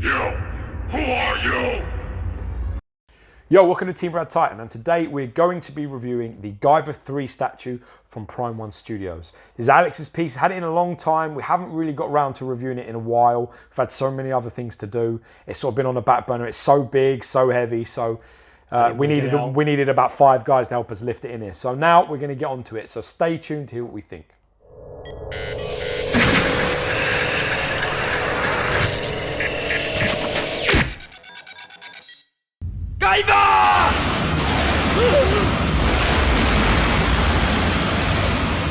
You! Who are you? Yo, welcome to Team Radd Titan, and today we're going to be reviewing the Guyver III statue from Prime 1 Studios. This is Alex's piece. Had it in a long time. We haven't really got around to reviewing it in a while. We've had so many other things to do. It's sort of been on the back burner. It's so big, so heavy, so we needed about 5 guys to help us lift it in here. So now we're going to get onto it. So stay tuned to hear what we think. Guyver!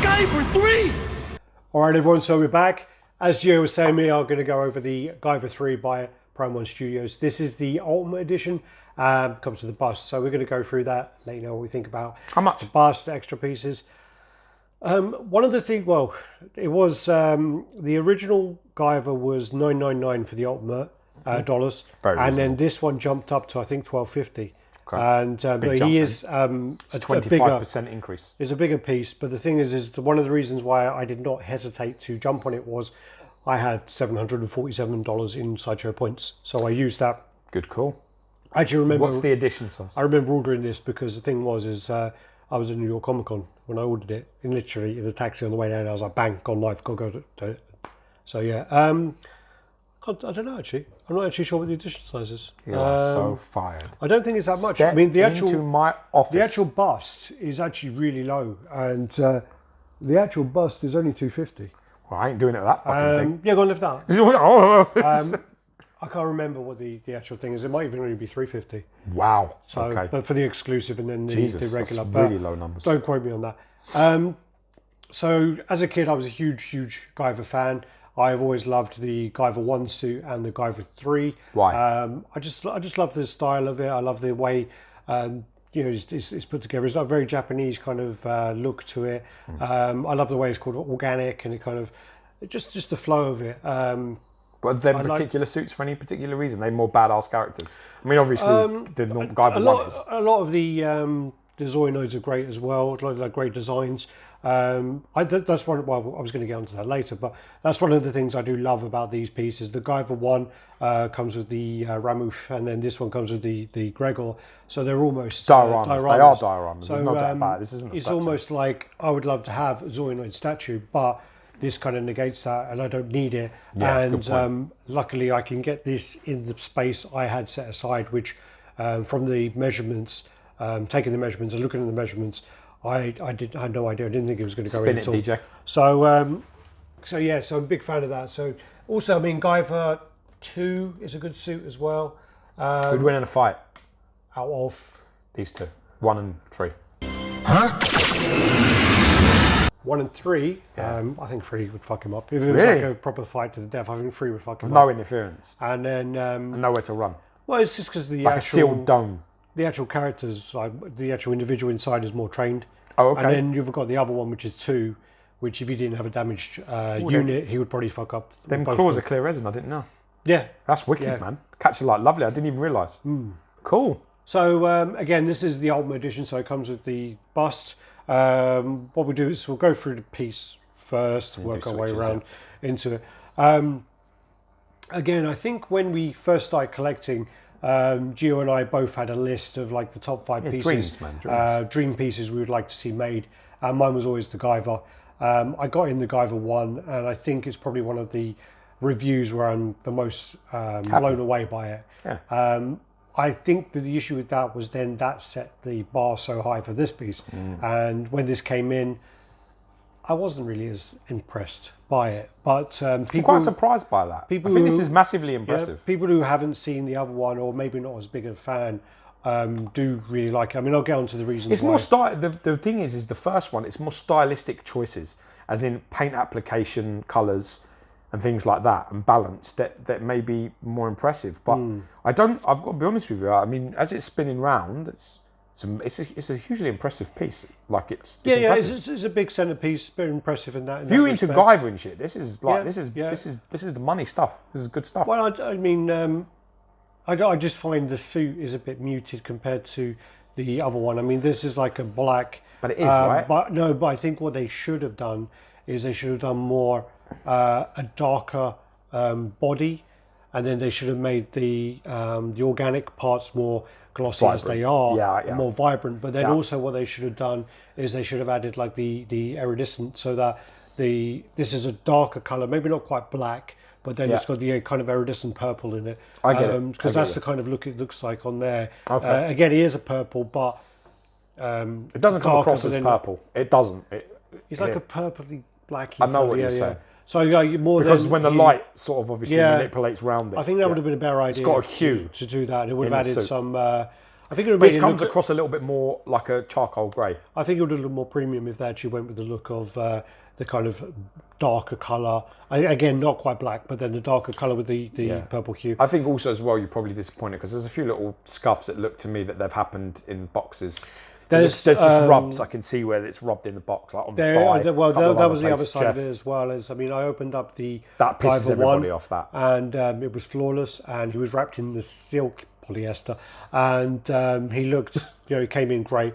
Guyver III! Alright everyone, so we're back. As Gio was saying, we are going to go over the Guyver III by Prime 1 Studios. This is the Ultimate Edition, comes with the bust. So we're going to go through that, let you know what we think about How much? the bust, the extra pieces. One of the things, well, it was, the original Guyver was $9.99 for the Ultimate dollars. And then this one jumped up to, I think, $12.50. Okay. And but he is a 25% increase. It's a bigger piece, but the thing is one of the reasons why I did not hesitate to jump on it was I had $747 in Sideshow points, so I used that. Good call. I actually remember. What's the edition size? I remember ordering this because the thing was I was at New York Comic Con when I ordered it, and literally in the taxi on the way down, I was like, bang, gone live, go to it. So yeah, I don't know actually. I'm not actually sure what the edition size is. You are so fired. I don't think it's that much. Step I mean, the into my office. The actual bust is actually really low, and the actual bust is only $250. Well, I ain't doing it with that fucking thing. Yeah, go and lift that. Oh, I can't remember what the actual thing is. It might even only be $350. wow. So, okay. but for the exclusive and then the regular, that's really low numbers. Don't quote me on that. So as a kid, I was a huge Guyver fan. I've always loved the Guyver 1 suit and the Guyver 3. Why? I just love the style of it. I love the way it's put together. It's got a very Japanese kind of look to it. I love the way it's called organic, and it kind of just the flow of it. But then particular suits for any particular reason? They're more badass characters. I mean, obviously the Guyver 1 is. A lot of the Zoanoids are great as well. Like great designs. That's one. Well, I was going to get onto that later, but that's one of the things I do love about these pieces. The Guyver 1 comes with the Ramouf, and then this one comes with the Gregor. So they're almost dioramas. They are dioramas. So, There's no doubt about it. This isn't a It's statue. almost like I would love to have a Zoanoid statue, but this kind of negates that, and I don't need it. Yeah, that's a good and luckily, I can get this in the space I had set aside, which from the measurements, taking the measurements and looking at the measurements. I had no idea. I didn't think it was going to go in at all. Spin it, DJ. So yeah, so I'm a big fan of that. So also, I mean, Guyver 2 is a good suit as well. Who'd win in a fight? Out of These two, 1 and 3. 1 and 3, Yeah. I think 3 would fuck him up. If it was Really? like a proper fight to the death, I think 3 would fuck him No up. interference. And then, And nowhere to run. well, it's just because the Like a sealed dome. the actual characters, like the actual individual inside, is more trained. Oh, okay. And then you've got the other one, which is 2, which if he didn't have a damaged unit, he would probably fuck up. Them both claws of are clear resin, I didn't know. Yeah. That's wicked, Yeah. man. Catch a light, lovely. I didn't even realise. Cool. So again, this is the Ultimate Edition, so it comes with the bust. What we'll do is we'll go through the piece first, work our way around into it. Again, I think when we first started collecting, Gio and I both had a list of like the top 5 pieces, dreams, man, dreams. Dream pieces we would like to see made. And mine was always the Guyver. I got in the Guyver 1, and I think it's probably one of the reviews where I'm the most blown away by it. Yeah. I think that the issue with that was then that set the bar so high for this piece. And when this came in, I wasn't really as impressed by it. But people, I'm quite surprised by that. I think this is massively impressive. Yeah, people who haven't seen the other one, or maybe not as big a fan, do really like it. I mean, I'll get on to the reasons It's why. more style. The thing is the first one. It's more stylistic choices, as in paint application, colours, and things like that, and balance that may be more impressive. But I've got to be honest with you. I mean, as it's spinning round, it's a hugely impressive piece. Like it's impressive. It's a big centerpiece, very impressive in that. If you're into respect. Guyver and shit, this is like Yeah, this is the money stuff. This is good stuff. Well, I mean, I just find the suit is a bit muted compared to the other one. I mean, this is like a black. But it is, right? But I think what they should have done is they should have done more a darker body. and then they should have made the organic parts more glossy as they are, and more vibrant. But then also what they should have done is they should have added like the iridescent, so that this is a darker color, maybe not quite black, but then it's got the kind of iridescent purple in it. I get it. Because that's the kind of look it looks like on there. Okay. Again, it is a purple, but it doesn't come across as purple. It doesn't. It's like a purpley blacky. I know what you're saying. So more because when the light sort of obviously manipulates round it. I think that would have been a better idea. It's got a hue to do that. It would have added some. I think it would this comes across a little bit more like a charcoal grey. I think it would have looked more premium if they actually went with the look of the kind of darker colour. Again, not quite black, but then the darker colour with the purple hue. I think also as well you're probably disappointed because there's a few little scuffs that look to me that they've happened in boxes. There's just rubs I can see where it's rubbed in the box, like on the thigh. Well, that was the other side of it as well. As I mean, I opened up that pisses everybody off. That and it was flawless, and he was wrapped in the silk polyester, and he looked, he came in great.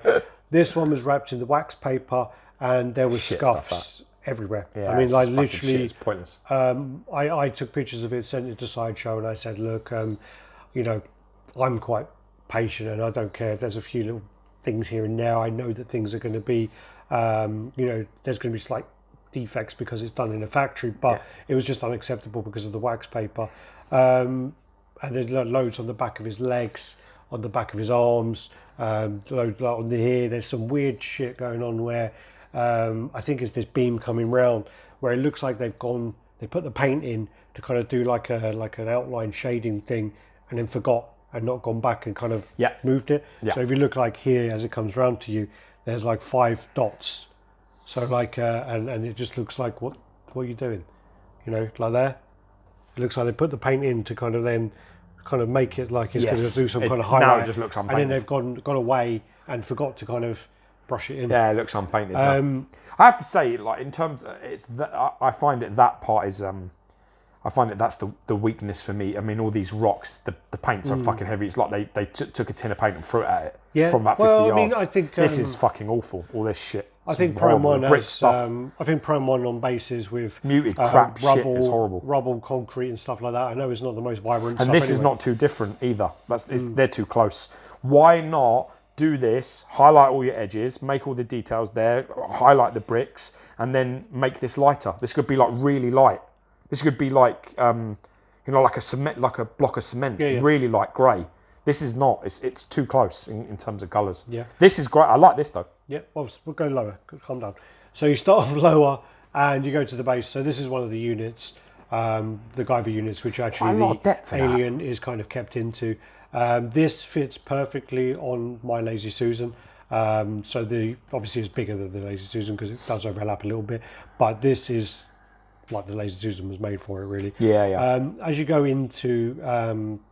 This one was wrapped in the wax paper, and there were scuffs everywhere. Yeah, I mean, like literally, shit, it's pointless. I took pictures of it, sent it to Sideshow, and I said, look, I'm quite patient, and I don't care if there's a few little things here and there. I know that things are going to be, there's going to be slight defects because it's done in a factory, but it was just unacceptable because of the wax paper. And there's loads on the back of his legs, on the back of his arms, loads on the here. There's some weird shit going on where I think it's this beam coming round where it looks like they put the paint in to kind of do like an outline shading thing, and then forgot and not gone back and kind of moved it. So if you look like here as it comes round to you, there's like 5 dots. So like and it just looks like what are you doing? Like there. It looks like they put the paint in to kind of then kind of make it like it's going to do some kind of highlight. Now it just looks unpainted. And then they've gone away and forgot to kind of brush it in. Yeah, it looks unpainted. I have to say, like in terms, I find it that part is. I find that's the weakness for me. I mean, all these rocks, the paint's so fucking heavy. It's like they took a tin of paint and threw it at it from about 50 yards. I mean, I think this is fucking awful. All this shit. I think Prime 1 has. I think Prime 1 on bases with muted crap rubble, shit is horrible. Rubble, concrete, and stuff like that. I know it's not the most vibrant. And this is not too different either. They're too close. Why not do this? Highlight all your edges, make all the details there, highlight the bricks, and then make this lighter. This could be like really light. This could be like, like a cement, like a block of cement, really light grey. This is not. It's too close in terms of colours. Yeah. This is great. I like this though. Yeah. Well, we'll go lower. Calm down. So you start off lower and you go to the base. So this is one of the units, the Guyver units, which actually the alien is kind of kept into. This fits perfectly on my Lazy Susan. So obviously it's bigger than the Lazy Susan because it does overlap a little bit, but this is like the Lazy Susan was made for it, really. As you go into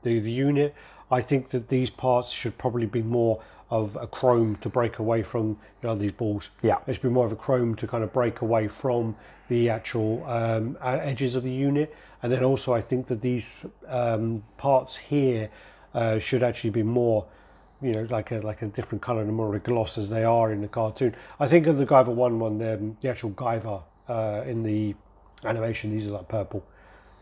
the unit, I think that these parts should probably be more of a chrome to break away from these balls. There should be more of a chrome to kind of break away from the actual edges of the unit. And then also I think that these parts here should actually be more like a different colour and more of a gloss as they are in the cartoon. I think in the Guyver 1, the actual Guyver in the animation, these are like purple.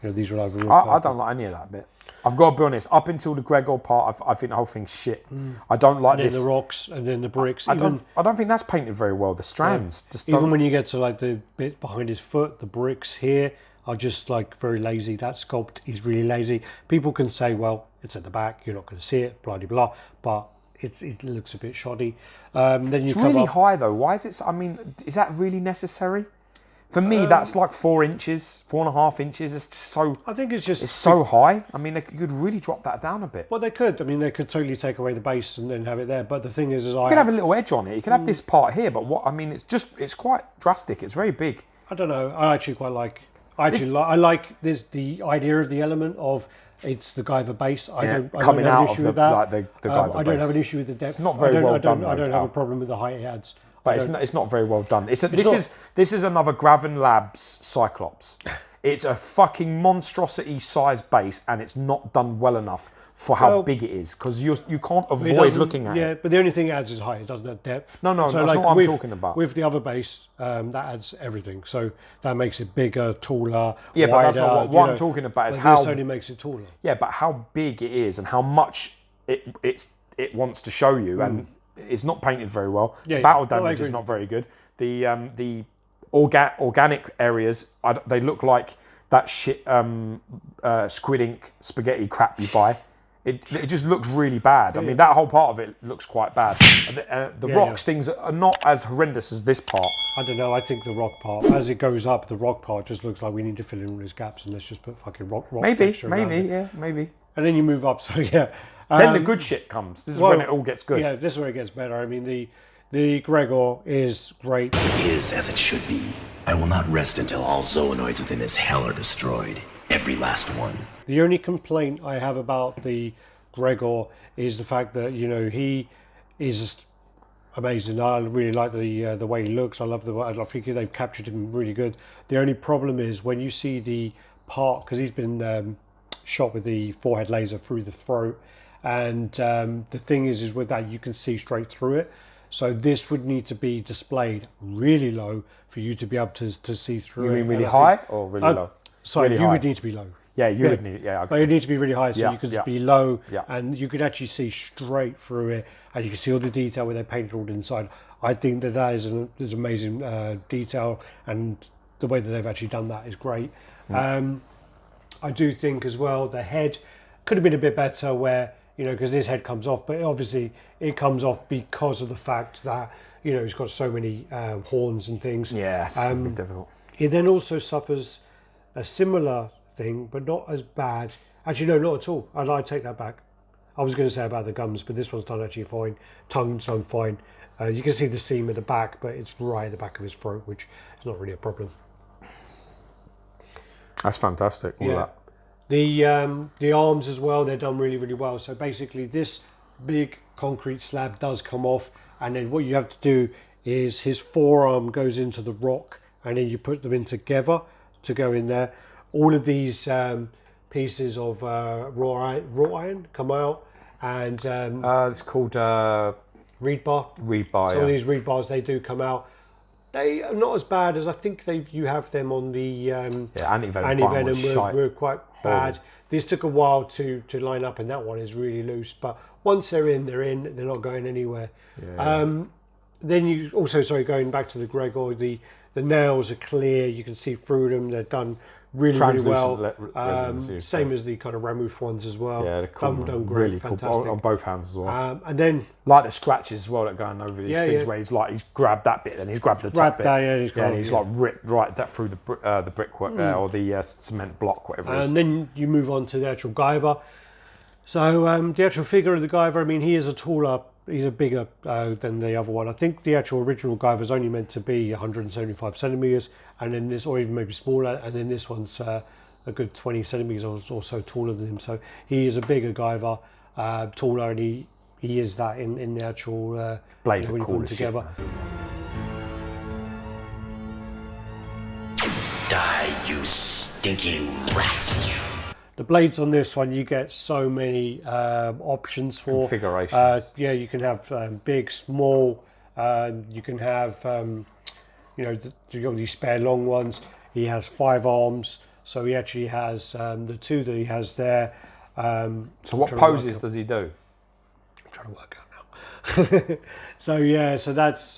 These are like real purple. I don't like any of that bit. I've got to be honest. Up until the Gregole part, I think the whole thing's shit. I don't like this. And then the rocks, and then the bricks. I don't think that's painted very well. The strands just even when you get to like the bit behind his foot, the bricks here are just like very lazy. That sculpt is really lazy. People can say, well, it's at the back, you're not going to see it, blah blah blah. But it looks a bit shoddy. Then it's really high though. Why is it? I mean, is that really necessary? For me, that's like 4 inches, 4.5 inches. It's just so. I think it's so high. I mean, you could really drop that down a bit. Well, they could. I mean, they could totally take away the base and then have it there. But the thing is you could have a little edge on it. You could have this part here. But what I mean, it's quite drastic. It's very big. I don't know. I actually quite like. I like this the idea of the element of it's the Guyver base. I don't have an issue with that. Like the Guyver I don't have an issue with the depth. It's not very well done. I don't have a problem with the height it adds. But it's not very well done. This is another Graven Labs Cyclops. It's a fucking monstrosity size base, and it's not done well enough for how big it is, because you can't avoid looking at it. Yeah, but the only thing it adds is height. It doesn't add depth. No, that's not what I'm talking about. With the other base, that adds everything. So that makes it bigger, taller, yeah, wider. But that's not what I'm talking about. Is how this only makes it taller. Yeah, but how big it is and how much it wants to show you, and it's not painted very well. Yeah, Battle damage is not very good. The organic areas, they look like that shit squid ink spaghetti crap you buy. It just looks really bad. I mean, that whole part of it looks quite bad. The rocks things are not as horrendous as this part. I don't know. I think the rock part, as it goes up, the rock part just looks like we need to fill in all these gaps, and let's just put fucking rock texture around it. Maybe. And then you move up. So yeah. Then the good shit comes. This is when it all gets good. Yeah, this is where it gets better. I mean, the Gregor is great. It is as it should be. I will not rest until all Zoanoids within this hell are destroyed. Every last one. The only complaint I have about the Gregor is the fact that, you know, he is amazing. I really like the way he looks. I think they've captured him really good. The only problem is when you see the part, because he's been shot with the forehead laser through the throat, and the thing is with that you can see straight through it. So this would need to be displayed really low for you to be able to see through it. You mean really high or really low? Sorry, really you high. would need to be low. Yeah, you would need. Yeah, but it needs to be really high, so you could be low, and you could actually see straight through it, and you can see all the detail where they painted all inside. I think that is amazing detail, and the way that they've actually done that is great. I do think as well the head could have been a bit better, where, you know, because his head comes off, but obviously it comes off because of the fact that, you know, he's got so many horns and things. Yeah, it's a bit difficult. He then also suffers a similar thing, but not as bad. Actually, no, not at all. I'd take that back. I was going to say about the gums, but this one's done actually fine. Tongue's done fine. You can see the seam at the back, but it's right at the back of his throat, which is not really a problem. That's fantastic. All that. The arms as well, they're done really, really well. So basically this big concrete slab does come off, and then what you have to do is his forearm goes into the rock, and then you put them in together to go in there. All of these pieces of wrought iron come out, and it's called reed bar. So all these reed bars, they do come out. They are not as bad as I think you have them on the anti-venom were quite bad. This took a while to line up, and that one is really loose. But once they're in, they're not going anywhere. Then you also, going back to the Gregor, the nails are clear. You can see through them. They're done really well. Same as the kind of Ramuth ones as well. Yeah, they're cool. Done great, really fantastic. cool on both hands as well. And then like the scratches as well that are going over these things where he's grabbed that bit and he's grabbed the top bit. He's like ripped right that through the brickwork there, or the cement block, whatever it is. And then you move on to the actual Guyver. So the actual figure of the Guyver, I mean, he's a bigger than the other one. I think the actual original Guyver is only meant to be 175 centimeters, and then this, or even maybe smaller, and then this one's a good 20 centimeters or so taller than him. So he is a bigger Guyver, taller, and he is that in the actual blades when are you cool put them together. Die, you stinking rat! The blades on this one, you get so many options for configurations. You can have big, small. You can have, you've got these spare long ones. He has 5 arms, so he actually has the 2 that he has there. So what poses does he do? I'm trying to work out now. so that's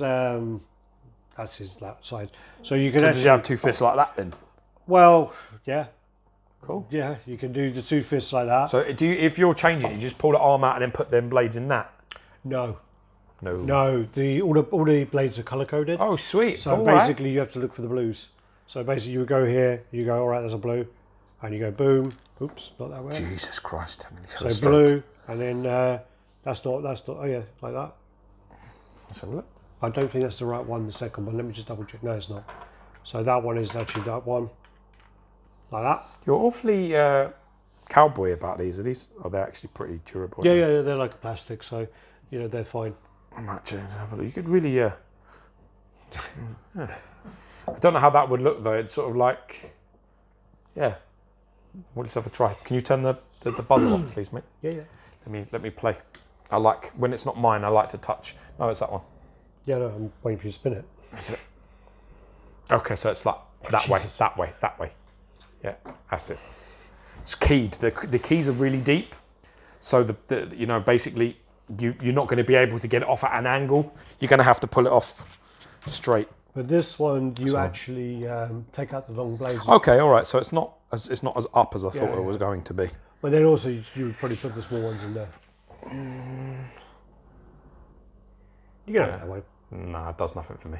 his left side. So you can. So does he have 2 fists like that then? Well, yeah. Cool. Yeah, you can do the 2 fists like that. So if you're changing, you just pull the arm out and then put them blades in that? No. All the blades are color coded. Oh, sweet. So basically, you have to look for the blues. So basically, you would go here. You go, all right, there's a blue, and you go boom. Oops, not that way. Jesus Christ! So blue, and then that's not. Oh yeah, like that. Let's have a look. I don't think that's the right one. The second one. Let me just double check. No, it's not. So that one is actually that one. Like that. You're awfully cowboy about these. Are they actually pretty durable? Yeah, they're like a plastic, so they're fine. I might just have a look. You could really. I don't know how that would look though. It's sort of like Yeah. We'll just have a try. Can you turn the buzzer off, please, mate? Yeah. Let me play. I like, when it's not mine, I like to touch. No, it's that one. Yeah, no, I'm waiting for you to spin it. Is it? Okay, so it's like that way, Jesus. that way, that way. Yeah, that's it. It's keyed. The keys are really deep. So you know, basically you're not going to be able to get it off at an angle. You're going to have to pull it off straight. But this one, you actually take out the long blades. Okay, all right. So it's not as up as I thought it was going to be. But then also you would probably put the small ones in there. You can have it that way. No, it does nothing for me.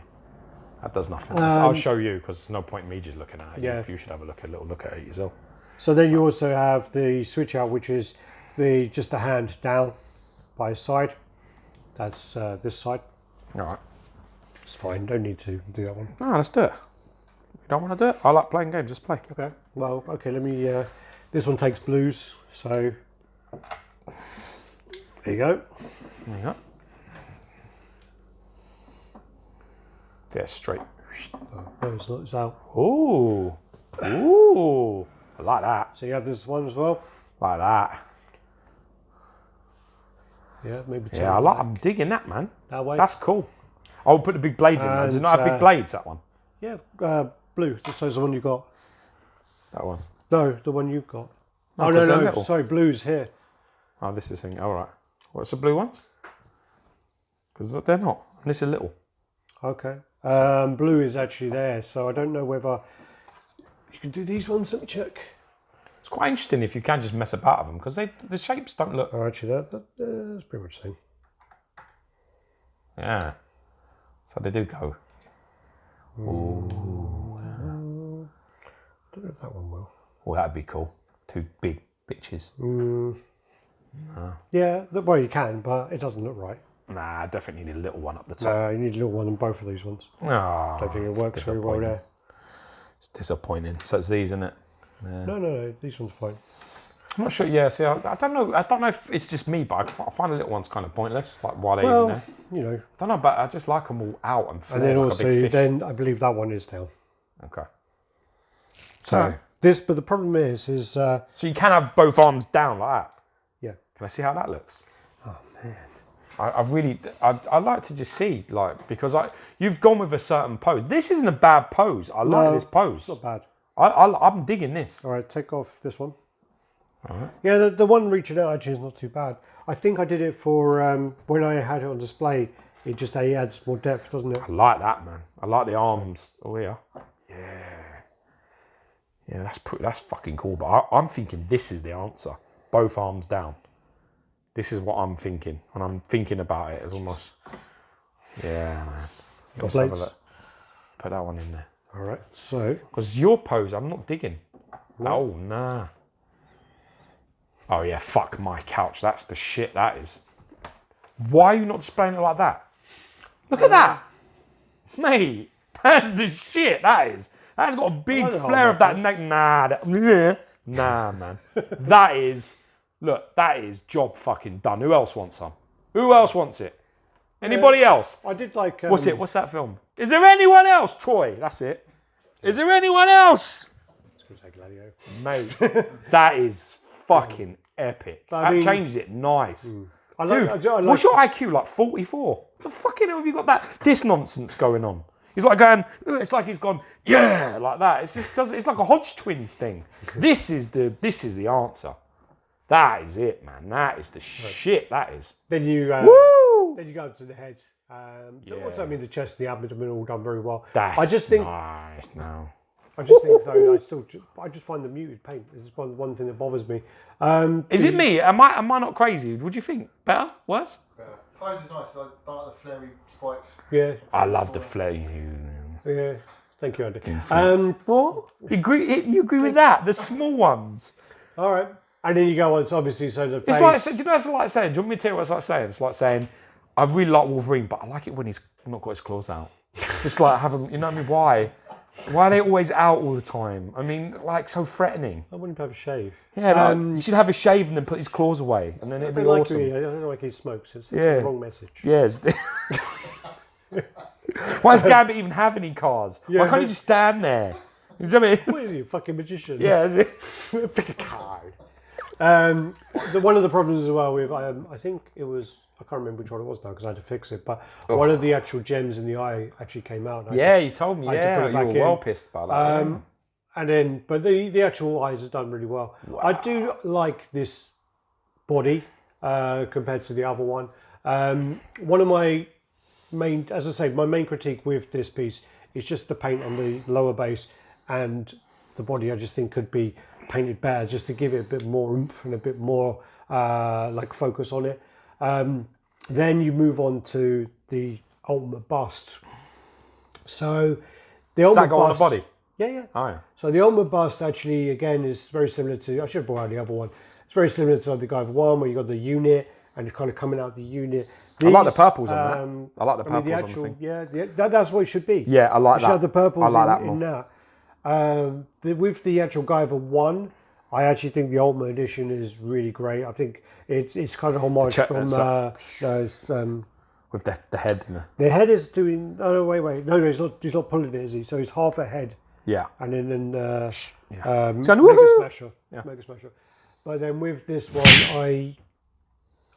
That does nothing. I'll show you because there's no point in me just looking at it. Yeah. You should have a little look at it yourself. So then you also have the switch out, which is just a hand down by his side. That's this side. All right. It's fine. Don't need to do that one. No, let's do it. You don't want to do it? I like playing games. Just play. Okay. Well, okay. Let me. This one takes blues. So there you go. There you go. Yeah, straight. No, it's not. It's out. Ooh. Ooh. I like that. So you have this one as well. Like that. Yeah, maybe. Yeah, I'm digging that, man. That way. That's cool. I'll put the big blades in. Does it not have big blades, that one? Yeah, blue. So it's the one you got. That one. No, the one you've got. No, Oh 'cause they're no! little. Sorry, blue's here. Oh, this is thing. All right. What's the blue ones? Because they're not. This is little. Okay. Blue is actually there, so I don't know whether you can do these ones. Let me check. It's quite interesting if you can just mess about with them because the shapes don't look. Oh, actually, that's pretty much the same. Yeah. So they do go. Ooh. Don't know if that one will. Well, that'd be cool. Two big bitches. Yeah, well, you can, but it doesn't look right. Nah, I definitely need a little one up the top. You need a little one on both of these ones. Oh, I don't think it works very well there. It's disappointing. So it's these, isn't it? Yeah. No, these ones are fine. I'm not sure. Yeah, see, I don't know. I don't know if it's just me, but I find the little ones kind of pointless. Like why they even there? You know. I don't know, but I just like them all out and And then like also, a big fish. then I believe that one is down. Okay. So but the problem is so you can have both arms down like that. yeah. Can I see how that looks? Oh man. I like to just see, like, because you've gone with a certain pose. This isn't a bad pose. I like this pose. It's not bad. I'm digging this. All right, take off this one. All right. Yeah, the one reaching out actually is not too bad. I think I did it for when I had it on display. It just adds more depth, doesn't it? I like that, man. I like the arms. Oh yeah. Yeah, that's fucking cool. But I'm thinking this is the answer. Both arms down. This is what I'm thinking when I'm thinking about it. It's almost, yeah, man. Let's have a look. Put that one in there. All right, so because your pose, I'm not digging. No. Oh nah. Oh yeah, fuck my couch. That's the shit. That is. Why are you not displaying it like that? Look at that, mate. That's the shit. That is. That's got a big flare of that neck. Nah, man. That is. Look, that is job fucking done. Who else wants some? Who else wants it? Anybody else? I did like. What's it? What's that film? Is there anyone else? Troy, that's it. Is there anyone else? Mate, that is fucking epic. That changes it nice. Dude, what's your IQ, like 44? The fucking hell have you got this nonsense going on? He's like going, it's like he's gone, yeah, like that. It's just it's like a Hodge twins thing. This is the answer. That is it, man. That is the shit. That is. Then you Woo! Then you go up to the head. Also, I mean, the chest, the abdomen, all done very well. That's I just think. Nice now. I just think though, I just find the muted paint is one thing that bothers me. Is it me? Am I not crazy? Would you think better? Worse? Pose is nice. I don't like the flary spikes. Yeah. I love the flare. Yeah. Thank you, Andy. What? You agree with that? The small ones. All right. And then you go on, so obviously, so the face. It's like, do you know what it's like saying? Do you want me to tell you what it's like saying? It's like saying, I really like Wolverine, but I like it when he's not got his claws out. Just like having, you know what I mean? Why? Why are they always out all the time? I mean, like, so threatening. I wouldn't have a shave. Yeah, like, you should have a shave and then put his claws away, and then it'd be awesome. I don't like he smokes. It's the wrong message. Yes. Why does Gambit even have any cards? Why can't he just stand there? You know what I mean? What are you, fucking magician? Yeah, is it? Pick a card. One of the problems as well with, I think it was, I can't remember which one it was now because I had to fix it, but one of the actual gems in the eye actually came out. Yeah, you told me. I had to put it You back were in. well pissed about that. Yeah. And then, but the actual eyes have done really well. Wow. I do like this body compared to the other one. One of my main, as I say, my main critique with this piece is just the paint on the lower base, and the body I just think could be painted better just to give it a bit more oomph and a bit more like focus on it. Then you move on to the ultimate bust. So the ultimate Does that go on the bust, body? Yeah. Oh, yeah. So the ultimate bust actually, again, is very similar to, I should have brought out the other one. It's very similar to the Guyver one where you got the unit and it's kind of coming out the unit. I like the purples on that. I like the purples the on actual, the thing. Yeah, that's what it should be. Yeah, I like you should that. have the purples I like that in more. that. With the actual Guyver one, I actually think the Ultimate Edition is really great. I think it's kind of homage from With the head. the head is doing. Oh no, wait. No, he's not pulling it, is he? So he's half a head. Yeah. And then It's Mega going, woohoo! Smasher. Yeah. Mega Smasher. But then with this one,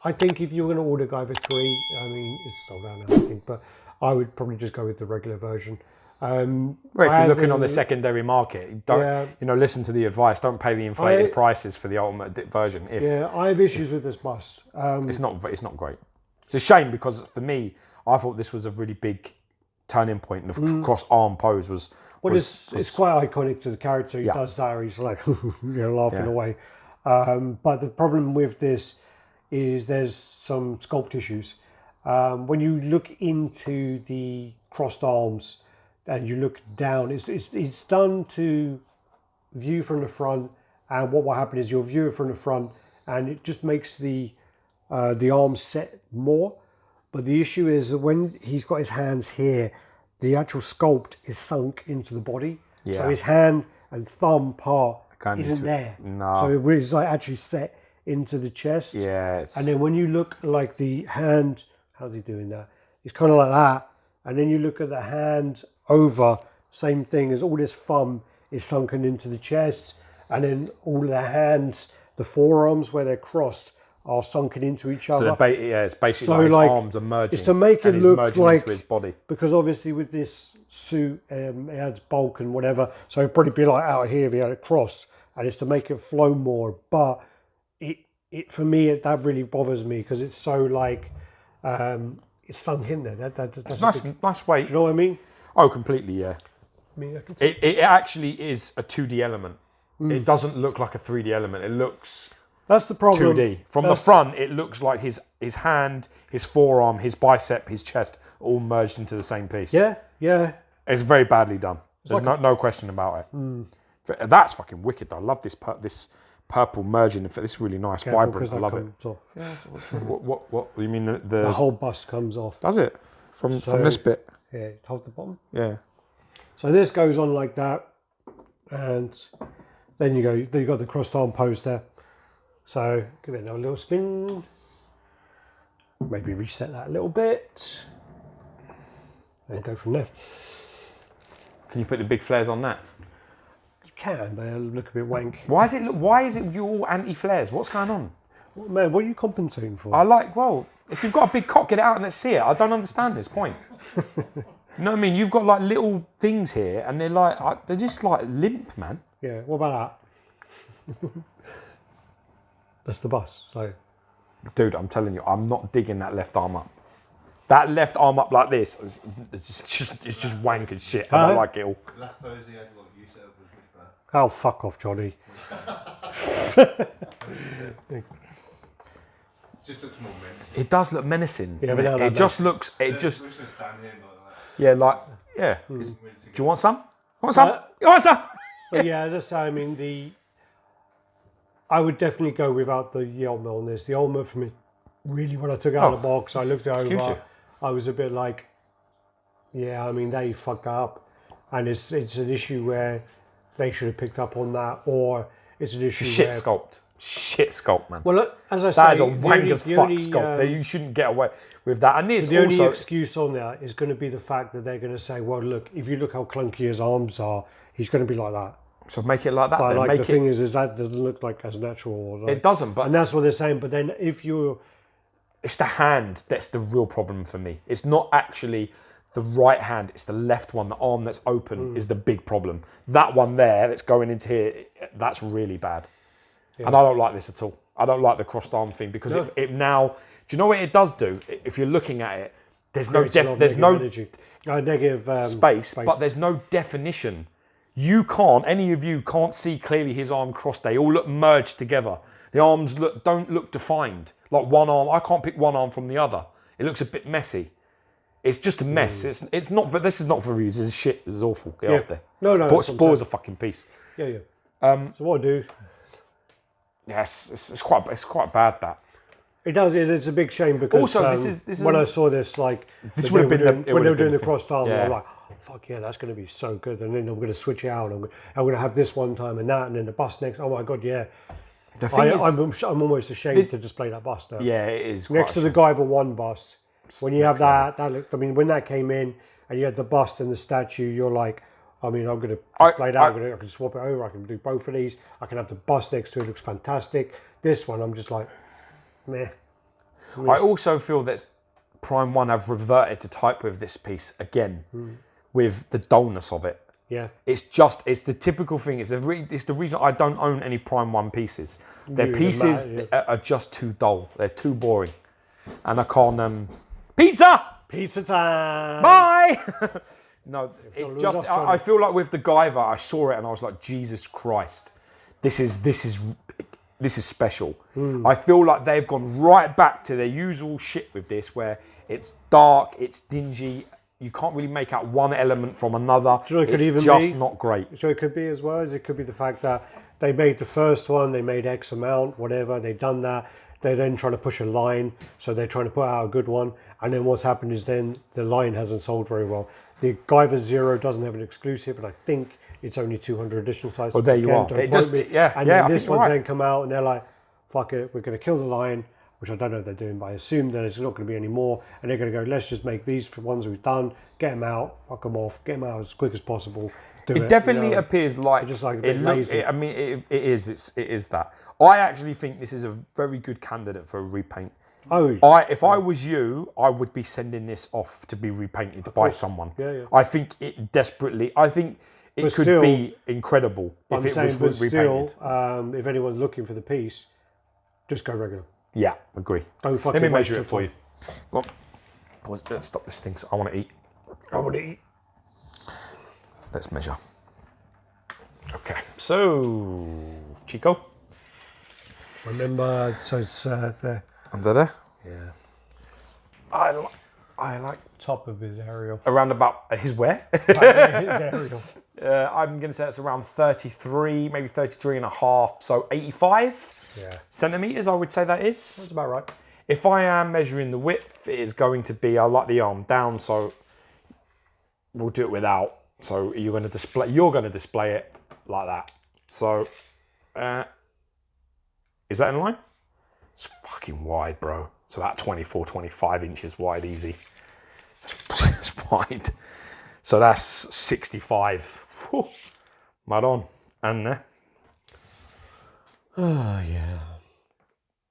I think if you're going to order Guyver 3, I mean, it's sold out now, I think, but I would probably just go with the regular version. Well, if you're looking on the secondary market, don't listen to the advice. Don't pay the inflated prices for the ultimate version. I have issues with this bust. It's not great. It's a shame because for me, I thought this was a really big turning point. And the cross arm pose was. It's quite iconic to the character. He does that. He's like laughing away. But the problem with this is there's some sculpt issues. When you look into the crossed arms and you look down, it's done to view from the front, and what will happen is you'll view it from the front and it just makes the arms set more. But the issue is that when he's got his hands here, the actual sculpt is sunk into the body. Yeah. So his hand and thumb part isn't there. No. So it's like actually set into the chest. Yeah. And then when you look like the hand, how's he doing that? It's kind of like that. And then you look at the hand over, same thing as all this thumb is sunken into the chest. And then all the hands, the forearms where they're crossed, are sunken into each other. So it's basically his arms are merging. It's to make it and look merging like into his body. Because obviously with this suit, it adds bulk and whatever. So it'd probably be like out here if he had it cross, and it's to make it flow more. But it for me that really bothers me because it's so like it's sunk in there. That's nice way. You know what I mean? Oh, completely. Yeah. I mean, I can tell. It actually is a 2D element. It doesn't look like a 3D element. It looks. That's the problem. 2D. From the front, it looks like his hand, his forearm, his bicep, his chest, all merged into the same piece. Yeah. It's very badly done. There's no question about it. That's fucking wicked. I love this purple merging. This is really nice, vibrant. I love it. Yeah. What you mean? The whole bust comes off. Does it? From this bit? Yeah, hold the bottom. Yeah. So this goes on like that, and then you got the crossed arm pose there. So give it a little spin. Maybe reset that a little bit. And go from there. Can you put the big flares on that? You can, but it'll look a bit wank. Why is it you all anti-flares? What's going on? Man, what are you compensating for? If you've got a big cock, get it out and let's see it. I don't understand this point. You know what I mean? You've got like little things here and they're just like limp, man. Yeah, what about that? That's the bus. So, dude, I'm telling you, I'm not digging that left arm up. That left arm up like this, it's just wank and shit. I don't like it all. The last pose he had, what you set up was which part? oh, fuck off, Johnny. It just looks more menacing. It does look menacing. Yeah, but it just looks. It just. We're just gonna stand here like that. Yeah, like yeah. Do you want some? Want some? You want some? But yeah, as I say, I mean, I would definitely go without the ultimate on this. The ultimate for me, really, when I took it out of the box, I looked it over, I was a bit like, yeah, I mean, they fucked up. And it's an issue where they should have picked up on that, or it's an issue Shit where... sculpt, man. Well, look, as I say... That is a wank as fuck sculpt. You shouldn't get away with that. And this the only also... excuse on that is going to be the fact that they're going to say, well, look, if you look how clunky his arms are, he's going to be like that. So make it like that. But Then. like Make the thing is that doesn't look like as natural. Or like, it doesn't. But and that's what they're saying. But then if you're it's the hand that's the real problem for me. It's not actually the right hand, it's the left one. The arm that's open is the big problem. That one there that's going into here, that's really bad. Yeah. And I don't like this at all. I don't like the crossed arm thing because it now, do you know what it does do? If you're looking at it, there's no negative space, but there's no definition. Any of you can't see clearly his arm crossed. They all look merged together. The arms don't look defined. Like one arm, I can't pick one arm from the other. It looks a bit messy. It's just a mess. It's not. This is not for reviews. This is shit. This is awful. Get off there. No. But Spore's a fucking piece. Yeah. So what I do? Yes, it's quite bad that. It does. It's a big shame because also this is when I saw this, like this would have been when they were doing the crossed arm, yeah. I'm like, oh, fuck yeah, that's going to be so good. And then I'm going to switch it out. I'm going to have this one time and that, and then the bust next. Oh my god, yeah. The thing is, I'm almost ashamed to display that bust now. Yeah, it is. Next to the Guyver 1 bust, when you have that looked. I mean, when that came in and you had the bust and the statue, you're like, I mean, I'm going to display that. I can swap it over. I can do both of these. I can have the bust next to it. It looks fantastic. This one, I'm just like, meh. I also feel that Prime 1 have reverted to type with this piece again, with the dullness of it. Yeah. It's the typical thing. It's the reason I don't own any Prime 1 pieces. Their pieces are just too dull. They're too boring. And I can't... Pizza time! Bye! No, I feel like with the Guyver, I saw it and I was like, Jesus Christ. This is special. I feel like they've gone right back to their usual shit with this, where it's dark, it's dingy, you can't really make out one element from another. Do you know it's just not great. So it could be as well as it could be the fact that they made the first one, they made X amount, whatever, they've done that. They're then trying to push a line, so they're trying to put out a good one. And then what's happened is then the line hasn't sold very well. The Guyver 0 doesn't have an exclusive, and I think it's only 200 edition size. Oh, there you are. And then this one's right. then come out, and they're like, fuck it, we're going to kill the line, which I don't know if they're doing, but I assume that it's not going to be any more. And they're going to go, let's just make these for ones we've done, get them out, fuck them off, get them out as quick as possible. It definitely appears like just like a bit lazy. It is that. I actually think this is a very good candidate for a repaint. If I was you, I would be sending this off to be repainted by someone. Yeah. I think it desperately. I think it could be incredible if it was repainted. If anyone's looking for the piece, just go regular. Yeah, agree. Don't fucking Let me measure it for you. Go on. Pause. Let's stop this thing. I want to eat. Let's measure. Okay, so Chico. Remember, so it's there. Under there. Yeah. I like top of his aerial. Around about his where? His aerial. I'm going to say it's around 33, maybe 33 and a half, so 85 centimeters. I would say that is. That's about right. If I am measuring the width, it is going to be. I like the arm down, so we'll do it without. So you're going to display it like that. So is that in line? It's fucking wide, bro. It's about 24, 25 inches wide, easy. It's wide. So that's 65. Whew. Mud on. And there. Oh, yeah.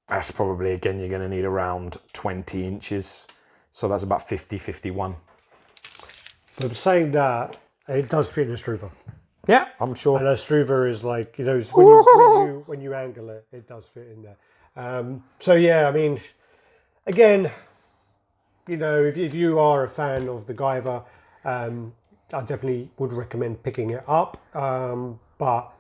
That's probably, again, you're going to need around 20 inches. So that's about 50, 51. But saying that, it does fit in a Struver. Yeah, I'm sure. And a Struver is like, you know, when you angle it, it does fit in there. So yeah, I mean, again, you know, if you are a fan of the Guyver, I definitely would recommend picking it up. But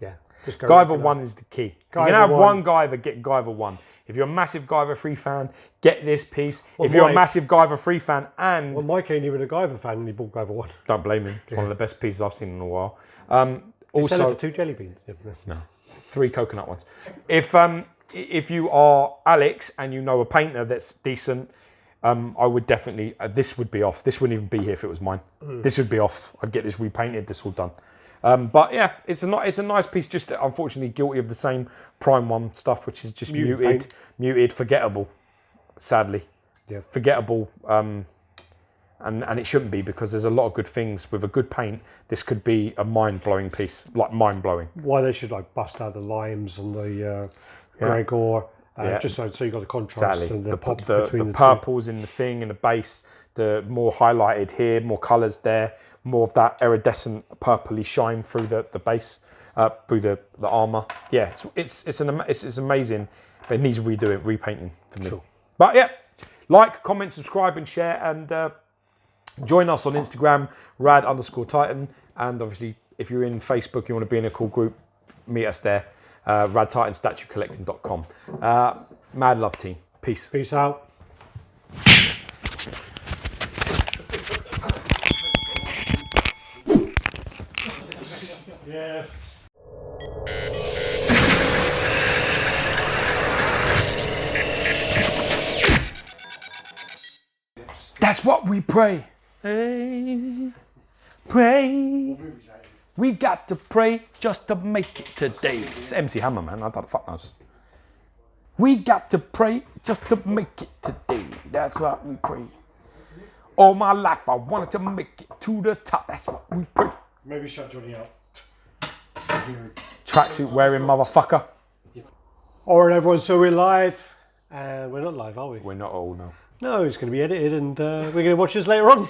yeah, just go. Guyver 1 is the key. If you can have one Guyver, get Guyver 1. If you're a massive Guyver 3 fan, get this piece. Well, if you're a massive Guyver 3 fan and... Well, Mike ain't even a Guyver fan and he bought Guyver 1. Don't blame him. It's one of the best pieces I've seen in a while. You sell it for 2 jelly beans? No. 3 coconut ones. If you are Alex and you know a painter that's decent, I would definitely... this would be off. This wouldn't even be here if it was mine. This would be off. I'd get this repainted. This all done. But yeah, it's a nice piece. Just unfortunately guilty of the same Prime 1 stuff, which is just muted, forgettable. Sadly, yeah, forgettable. And it shouldn't be, because there's a lot of good things with a good paint. This could be a mind-blowing piece, like mind-blowing. Why they should like bust out the limes and the Gregor, just so you got the contrast and the pop between the purples in the thing, in the base, the more highlighted here, more colours there, more of that iridescent purpley shine through the base, through the armour. Yeah, it's amazing, but it needs repainting for me. Sure. But yeah, like, comment, subscribe and share, and join us on Instagram, Radd_Titan. And obviously, if you're in Facebook, you want to be in a cool group, meet us there. RaddTitanStatueCollecting.com. Mad love, team. Peace. Peace out. Yeah. That's what we pray. Hey, pray. We got to pray just to make it today. It's MC Hammer, man. I don't fuck knows. We got to pray just to make it today. That's what we pray. All my life I wanted to make it to the top. That's what we pray. Maybe shut Johnny out. Tracksuit wearing motherfucker. All right, everyone. So we're live. We're not live, are we? We're not all, no. No, it's going to be edited, and we're going to watch this later on.